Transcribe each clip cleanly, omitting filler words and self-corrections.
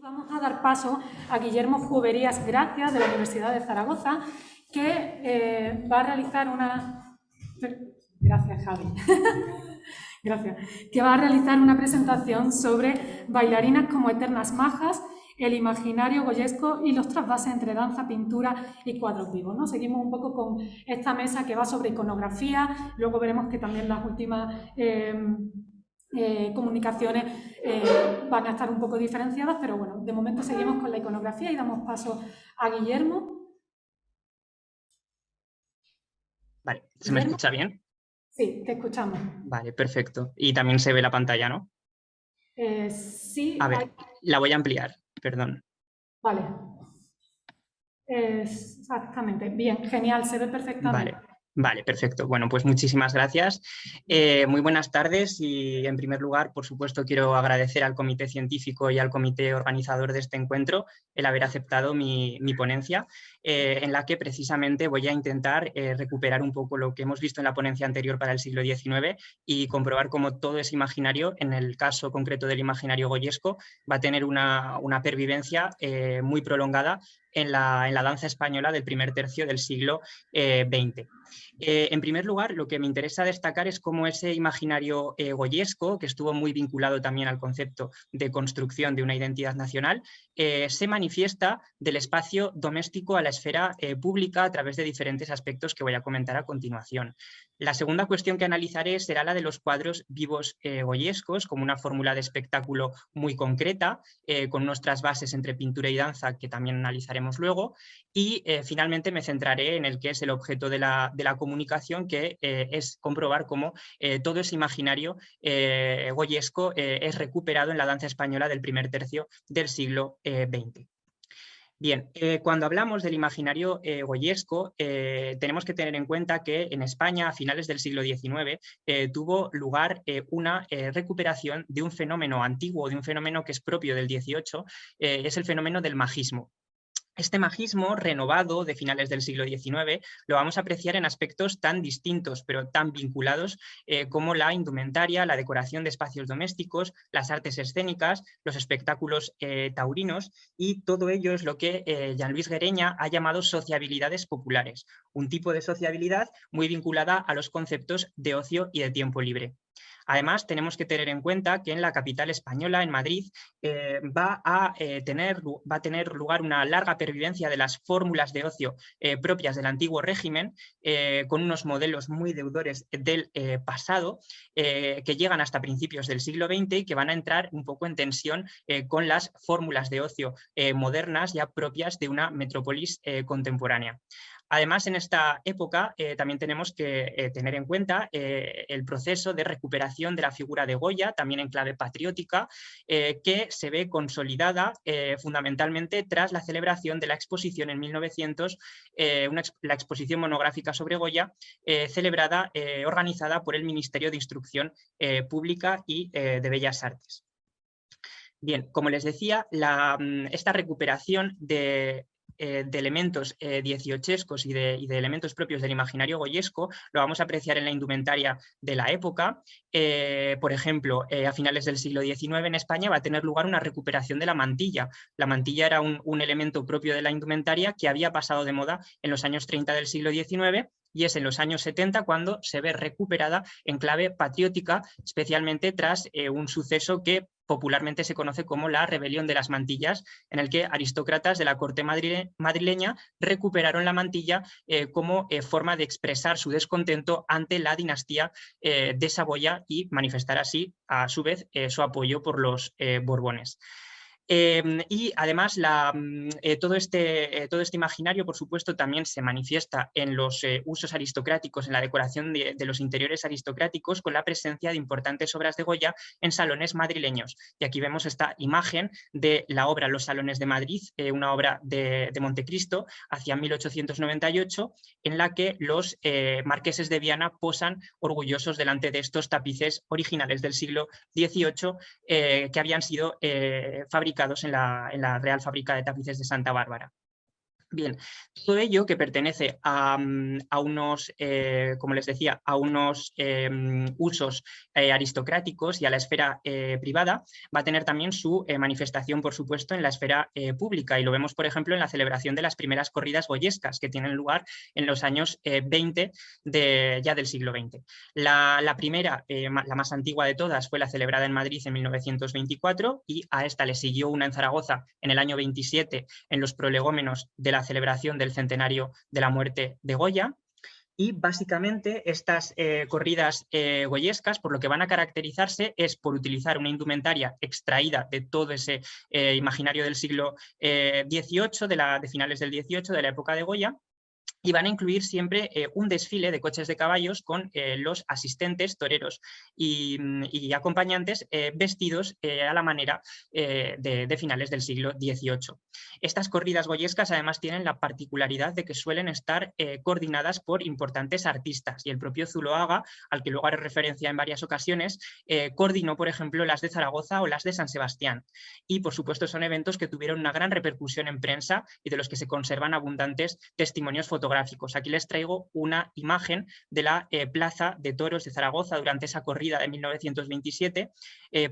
Vamos a dar paso a Guillermo Juberías Gracia, de la Universidad de Zaragoza, que va a realizar una... Gracias, Javi. Gracias. Que va a realizar una presentación sobre bailarinas como eternas majas, el imaginario goyesco y los trasvases entre danza, pintura y cuadros vivos, ¿no? Seguimos un poco con esta mesa que va sobre iconografía, luego veremos que también las últimas comunicaciones van a estar un poco diferenciadas, pero bueno, de momento seguimos con la iconografía y damos paso a Guillermo. Vale, ¿se me escucha bien? Sí, te escuchamos. Vale, perfecto. Y también se ve la pantalla, ¿no? Sí. A ver, la voy a ampliar, perdón. Vale. Exactamente. Bien, genial, se ve perfectamente. Vale, perfecto. Bueno, pues muchísimas gracias. Muy buenas tardes y, en primer lugar, por supuesto, quiero agradecer al comité científico y al comité organizador de este encuentro el haber aceptado mi ponencia, en la que precisamente voy a intentar recuperar un poco lo que hemos visto en la ponencia anterior para el siglo XIX y comprobar cómo todo ese imaginario, en el caso concreto del imaginario goyesco, va a tener una pervivencia muy prolongada en la danza española del primer tercio del siglo XX. En primer lugar, lo que me interesa destacar es cómo ese imaginario goyesco, que estuvo muy vinculado también al concepto de construcción de una identidad nacional, se manifiesta del espacio doméstico a la esfera pública a través de diferentes aspectos que voy a comentar a continuación. La segunda cuestión que analizaré será la de los cuadros vivos goyescos, como una fórmula de espectáculo muy concreta, con unos trasvases entre pintura y danza que también analizaremos luego. Y finalmente me centraré en el que es el objeto de la comunicación, que es comprobar cómo todo ese imaginario goyesco es recuperado en la danza española del primer tercio del siglo XX. Bien, cuando hablamos del imaginario goyesco, tenemos que tener en cuenta que en España, a finales del siglo XIX, tuvo lugar una recuperación de un fenómeno antiguo, de un fenómeno que es propio del XVIII, es el fenómeno del majismo. Este majismo renovado de finales del siglo XIX lo vamos a apreciar en aspectos tan distintos pero tan vinculados como la indumentaria, la decoración de espacios domésticos, las artes escénicas, los espectáculos taurinos, y todo ello es lo que Jean Luis Guereña ha llamado sociabilidades populares, un tipo de sociabilidad muy vinculada a los conceptos de ocio y de tiempo libre. Además, tenemos que tener en cuenta que en la capital española, en Madrid, va a tener lugar una larga pervivencia de las fórmulas de ocio propias del antiguo régimen, con unos modelos muy deudores del pasado, que llegan hasta principios del siglo XX y que van a entrar un poco en tensión con las fórmulas de ocio modernas ya propias de una metrópolis contemporánea. Además, en esta época también tenemos que tener en cuenta el proceso de recuperación de la figura de Goya, también en clave patriótica, que se ve consolidada fundamentalmente tras la celebración de la exposición en 1900, la exposición monográfica sobre Goya, organizada por el Ministerio de Instrucción Pública y de Bellas Artes. Bien, como les decía, esta recuperación de elementos dieciochescos y de elementos propios del imaginario goyesco lo vamos a apreciar en la indumentaria de la época. Por ejemplo, a finales del siglo XIX en España va a tener lugar una recuperación de la mantilla. La mantilla era un elemento propio de la indumentaria que había pasado de moda en los años 30 del siglo XIX, y es en los años 70 cuando se ve recuperada en clave patriótica, especialmente tras un suceso que popularmente se conoce como la Rebelión de las Mantillas, en el que aristócratas de la corte madrileña recuperaron la mantilla como forma de expresar su descontento ante la dinastía de Saboya y manifestar así, a su vez, su apoyo por los Borbones. Y además todo este imaginario, por supuesto, también se manifiesta en los usos aristocráticos, en la decoración de los interiores aristocráticos, con la presencia de importantes obras de Goya en salones madrileños. Y aquí vemos esta imagen de la obra Los Salones de Madrid, una obra de Montecristo hacia 1898, en la que los marqueses de Viana posan orgullosos delante de estos tapices originales del siglo XVIII que habían sido fabricados en la Real Fábrica de Tapices de Santa Bárbara. Bien, todo ello que pertenece a unos, como les decía, a unos usos aristocráticos y a la esfera privada, va a tener también su manifestación, por supuesto, en la esfera pública. Y lo vemos, por ejemplo, en la celebración de las primeras corridas goyescas que tienen lugar en los años 20 ya del siglo XX. La primera, la más antigua de todas, fue la celebrada en Madrid en 1924 y a esta le siguió una en Zaragoza en el año 27 en los prolegómenos de la celebración del centenario de la muerte de Goya. Y básicamente estas corridas goyescas, por lo que van a caracterizarse, es por utilizar una indumentaria extraída de todo ese imaginario del siglo XVIII, de finales del XVIII, de la época de Goya, y van a incluir siempre un desfile de coches de caballos con los asistentes, toreros y acompañantes vestidos a la manera de finales del siglo XVIII. Estas corridas goyescas además tienen la particularidad de que suelen estar coordinadas por importantes artistas, y el propio Zuloaga, al que luego haré referencia en varias ocasiones, coordinó, por ejemplo, las de Zaragoza o las de San Sebastián. Y, por supuesto, son eventos que tuvieron una gran repercusión en prensa y de los que se conservan abundantes testimonios fotográficos. Aquí les traigo una imagen de la Plaza de Toros de Zaragoza durante esa corrida de 1927,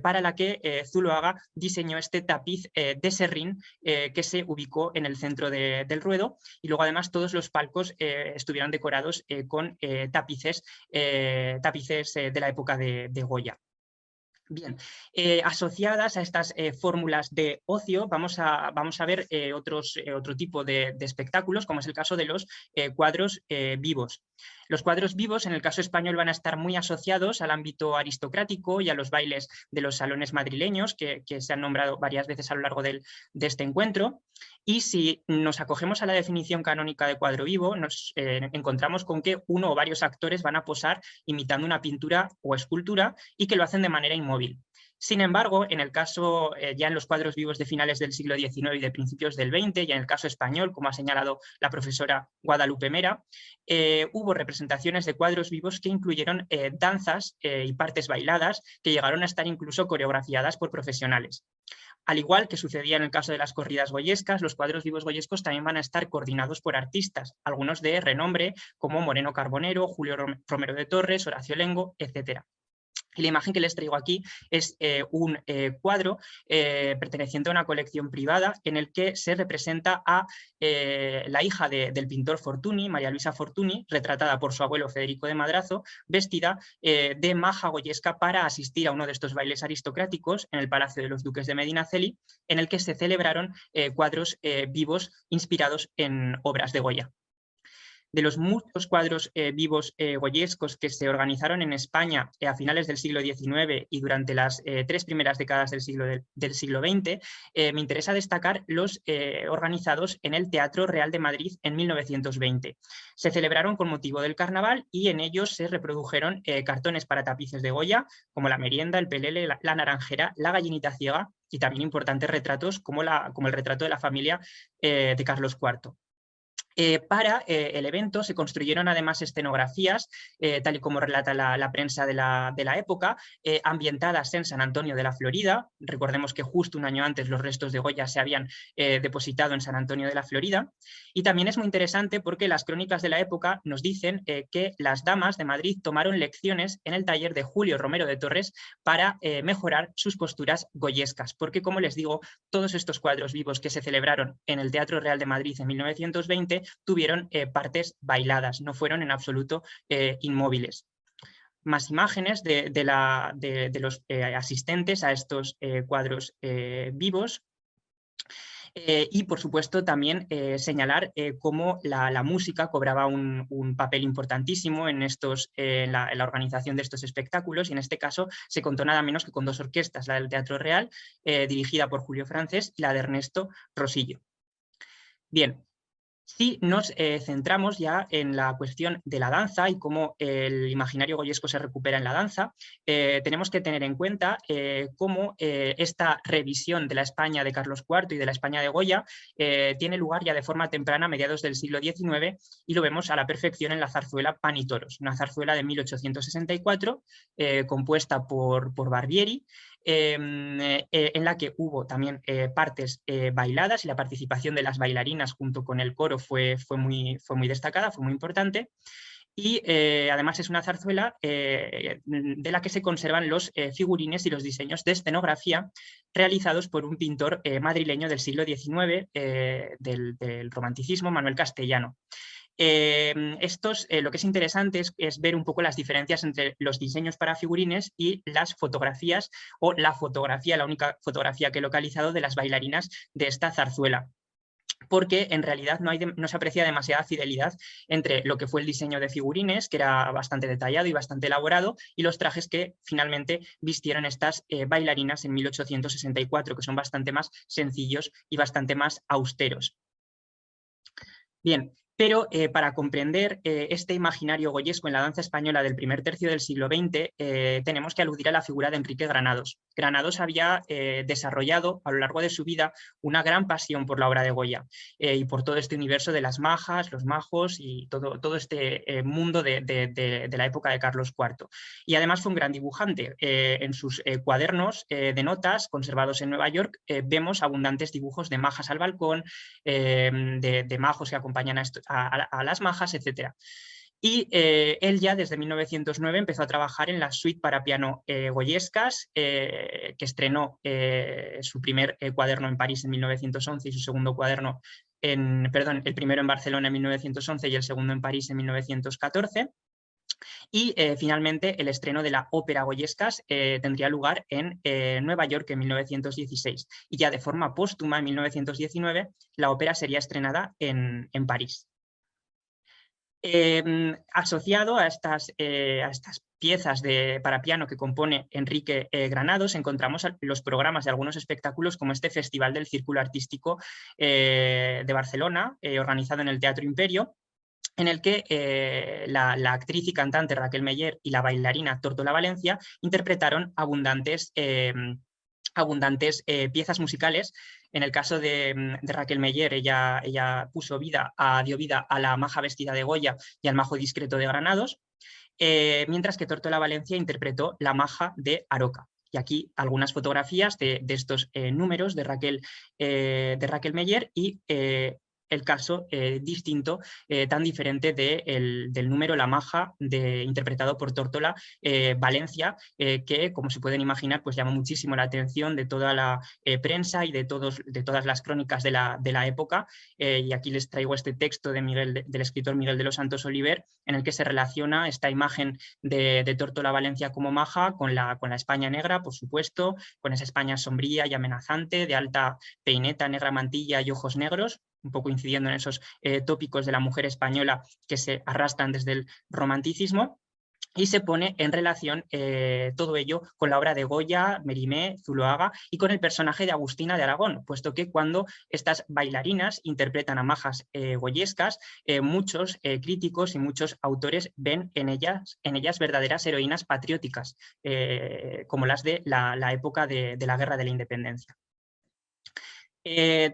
para la que Zuloaga diseñó este tapiz de serrín que se ubicó en el centro del ruedo, y luego además todos los palcos estuvieron decorados con tapices de la época de Goya. Bien, asociadas a estas fórmulas de ocio vamos a ver otro tipo de espectáculos, como es el caso de los cuadros vivos. Los cuadros vivos, en el caso español, van a estar muy asociados al ámbito aristocrático y a los bailes de los salones madrileños, que se han nombrado varias veces a lo largo de este encuentro. Y si nos acogemos a la definición canónica de cuadro vivo, nos encontramos con que uno o varios actores van a posar imitando una pintura o escultura y que lo hacen de manera inmóvil. Sin embargo, en el caso, ya en los cuadros vivos de finales del siglo XIX y de principios del XX, y en el caso español, como ha señalado la profesora Guadalupe Mera, hubo representaciones de cuadros vivos que incluyeron danzas y partes bailadas que llegaron a estar incluso coreografiadas por profesionales. Al igual que sucedía en el caso de las corridas goyescas, los cuadros vivos goyescos también van a estar coordinados por artistas, algunos de renombre como Moreno Carbonero, Julio Romero de Torres, Horacio Lengo, etc. Y la imagen que les traigo aquí es un cuadro perteneciente a una colección privada en el que se representa a la hija del pintor Fortuny, María Luisa Fortuny, retratada por su abuelo Federico de Madrazo, vestida de maja goyesca para asistir a uno de estos bailes aristocráticos en el Palacio de los Duques de Medinaceli, en el que se celebraron cuadros vivos inspirados en obras de Goya. De los muchos cuadros vivos goyescos que se organizaron en España a finales del siglo XIX y durante las 3 primeras décadas del siglo XX, me interesa destacar los organizados en el Teatro Real de Madrid en 1920. Se celebraron con motivo del carnaval y en ellos se reprodujeron cartones para tapices de Goya, como la merienda, el pelele, la naranjera, la gallinita ciega, y también importantes retratos como el retrato de la familia de Carlos IV. Para el evento se construyeron además escenografías, tal y como relata la prensa de la época, ambientadas en San Antonio de la Florida. Recordemos que justo un año antes los restos de Goya se habían depositado en San Antonio de la Florida. Y también es muy interesante porque las crónicas de la época nos dicen que las damas de Madrid tomaron lecciones en el taller de Julio Romero de Torres para mejorar sus posturas goyescas, porque, como les digo, todos estos cuadros vivos que se celebraron en el Teatro Real de Madrid en 1920 tuvieron partes bailadas, no fueron en absoluto inmóviles. Más imágenes de los asistentes a estos cuadros vivos. Y, por supuesto, también señalar cómo la música cobraba un papel importantísimo en la organización de estos espectáculos, y en este caso se contó nada menos que con 2 orquestas, la del Teatro Real, dirigida por Julio Francés, y la de Ernesto Rosillo. Bien. Si nos centramos ya en la cuestión de la danza y cómo el imaginario goyesco se recupera en la danza, tenemos que tener en cuenta cómo esta revisión de la España de Carlos IV y de la España de Goya tiene lugar ya de forma temprana a mediados del siglo XIX, y lo vemos a la perfección en la zarzuela Pan y Toros, una zarzuela de 1864 compuesta por Barbieri, en la que hubo también partes bailadas y la participación de las bailarinas junto con el coro fue muy destacada, fue muy importante. Y además es una zarzuela de la que se conservan los figurines y los diseños de escenografía realizados por un pintor madrileño del siglo XIX, del romanticismo, Manuel Castellano. Lo que es interesante es ver un poco las diferencias entre los diseños para figurines y las fotografías, o la única fotografía que he localizado de las bailarinas de esta zarzuela, porque en realidad no se aprecia demasiada fidelidad entre lo que fue el diseño de figurines, que era bastante detallado y bastante elaborado, y los trajes que finalmente vistieron estas bailarinas en 1864, que son bastante más sencillos y bastante más austeros. Bien, pero para comprender este imaginario goyesco en la danza española del primer tercio del siglo XX, tenemos que aludir a la figura de Enrique Granados. Granados había desarrollado a lo largo de su vida una gran pasión por la obra de Goya y por todo este universo de las majas, los majos y todo este mundo de la época de Carlos IV. Y además fue un gran dibujante. En sus cuadernos de notas conservados en Nueva York vemos abundantes dibujos de majas al balcón, de majos que acompañan a las majas, etc. Y él ya desde 1909 empezó a trabajar en la suite para piano goyescas, que estrenó su primer cuaderno en París en 1911 y su segundo cuaderno, el primero en Barcelona en 1911 y el segundo en París en 1914. Y finalmente el estreno de la ópera goyescas tendría lugar en Nueva York en 1916. Y ya de forma póstuma, en 1919, la ópera sería estrenada en París. Asociado a estas piezas para piano que compone Enrique Granados, encontramos los programas de algunos espectáculos como este Festival del Círculo Artístico de Barcelona, organizado en el Teatro Imperio, en el que la actriz y cantante Raquel Meller y la bailarina Tórtola Valencia interpretaron abundantes piezas musicales. En el caso de Raquel Meller, ella dio vida a la maja vestida de Goya y al majo discreto de Granados, mientras que Tórtola Valencia interpretó la maja de Aroca. Y aquí algunas fotografías de estos números de Raquel Meller y el caso distinto, tan diferente del número La Maja, interpretado por Tórtola Valencia, que, como se pueden imaginar, pues llamó muchísimo la atención de toda la prensa y de todas las crónicas de la época. Y aquí les traigo este texto del escritor Miguel de los Santos Oliver, en el que se relaciona esta imagen de Tórtola Valencia como maja con la España negra, por supuesto, con esa España sombría y amenazante, de alta peineta, negra mantilla y ojos negros, un poco incidiendo en esos tópicos de la mujer española que se arrastran desde el romanticismo, y se pone en relación todo ello con la obra de Goya, Mérimée, Zuloaga y con el personaje de Agustina de Aragón, puesto que cuando estas bailarinas interpretan a majas goyescas, muchos críticos y muchos autores ven en ellas verdaderas heroínas patrióticas, como las de la época de la Guerra de la Independencia.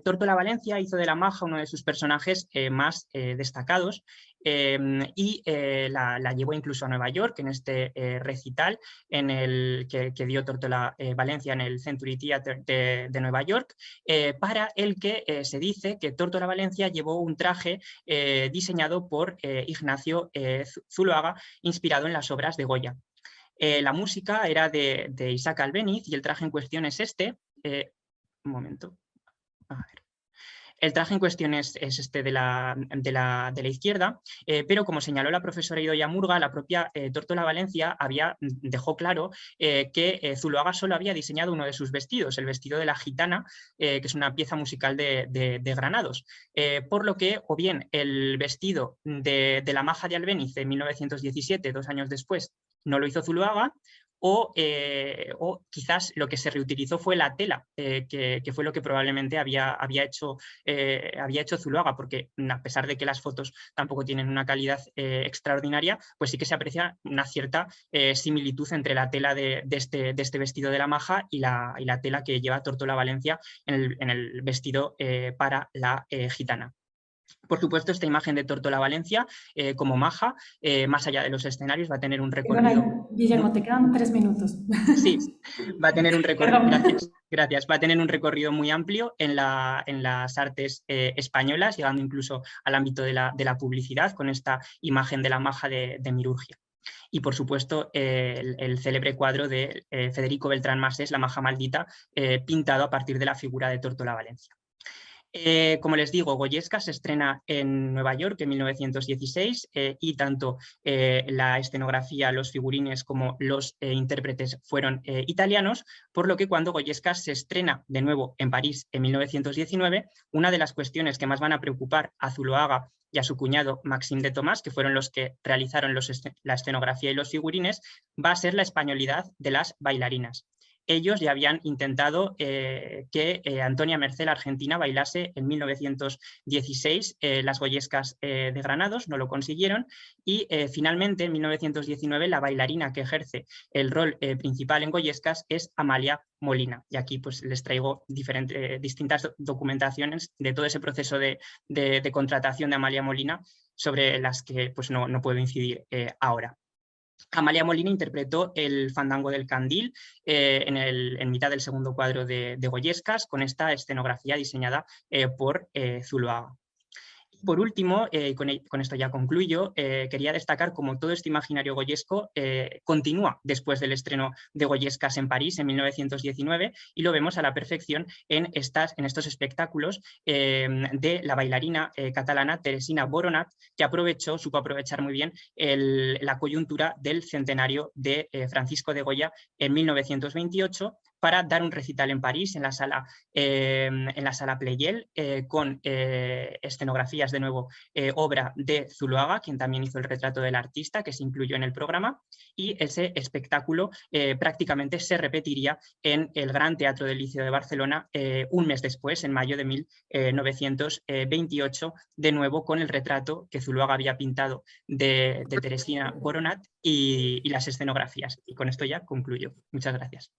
Tórtola Valencia hizo de la maja uno de sus personajes más destacados, y la llevó incluso a Nueva York en este recital que dio Tórtola Valencia en el Century Theatre de Nueva York, para el que se dice que Tórtola Valencia llevó un traje diseñado por Ignacio Zuloaga, inspirado en las obras de Goya. La música era de Isaac Albéniz y el traje en cuestión es este. Un momento. A ver. El traje en cuestión es este de la izquierda, pero como señaló la profesora Idoia Murga, la propia Tórtola Valencia dejó claro que Zuloaga solo había diseñado uno de sus vestidos, el vestido de la gitana, que es una pieza musical de Granados. Por lo que, o bien el vestido de la maja de Albéniz de 1917, 2 años después, no lo hizo Zuloaga, o quizás lo que se reutilizó fue la tela, que fue lo que probablemente había hecho Zuloaga, porque a pesar de que las fotos tampoco tienen una calidad extraordinaria, pues sí que se aprecia una cierta similitud entre la tela de este vestido de la maja y la tela que lleva Tórtola Valencia en el vestido para la gitana. Por supuesto, esta imagen de Tórtola Valencia, como maja, más allá de los escenarios, va a tener un recorrido... Perdona, Guillermo, te quedan 3 minutos. Sí, va a tener un recorrido... Perdón. Gracias. Va a tener un recorrido muy amplio en las artes españolas, llegando incluso al ámbito de la publicidad, con esta imagen de la maja de Mirurgia. Y, por supuesto, el célebre cuadro de Federico Beltrán Masés, La maja maldita, pintado a partir de la figura de Tórtola Valencia. Como les digo, Goyesca se estrena en Nueva York en 1916 y tanto la escenografía, los figurines como los intérpretes fueron italianos, por lo que cuando Goyesca se estrena de nuevo en París en 1919, una de las cuestiones que más van a preocupar a Zuloaga y a su cuñado Maxime de Tomás, que fueron los que realizaron la escenografía y los figurines, va a ser la españolidad de las bailarinas. Ellos ya habían intentado que Antonia Mercé, la argentina, bailase en 1916 las Goyescas de Granados, no lo consiguieron, y finalmente en 1919 la bailarina que ejerce el rol principal en Goyescas es Amalia Molina. Y aquí pues les traigo distintas documentaciones de todo ese proceso de contratación de Amalia Molina, sobre las que pues no puedo incidir ahora. Amalia Molina interpretó el Fandango del Candil en mitad del segundo cuadro de Goyescas, con esta escenografía diseñada por Zuloaga. Por último, con esto ya concluyo, quería destacar cómo todo este imaginario goyesco continúa después del estreno de Goyescas en París en 1919, y lo vemos a la perfección en estos espectáculos de la bailarina catalana Teresina Boronat, que supo aprovechar muy bien la coyuntura del centenario de Francisco de Goya en 1928, para dar un recital en París, en la sala Pleyel, con escenografías, de nuevo, obra de Zuloaga, quien también hizo el retrato del artista, que se incluyó en el programa, y ese espectáculo prácticamente se repetiría en el Gran Teatro del Liceo de Barcelona un mes después, en mayo de 1928, de nuevo con el retrato que Zuloaga había pintado de Teresina Boronat y las escenografías. Y con esto ya concluyo. Muchas gracias.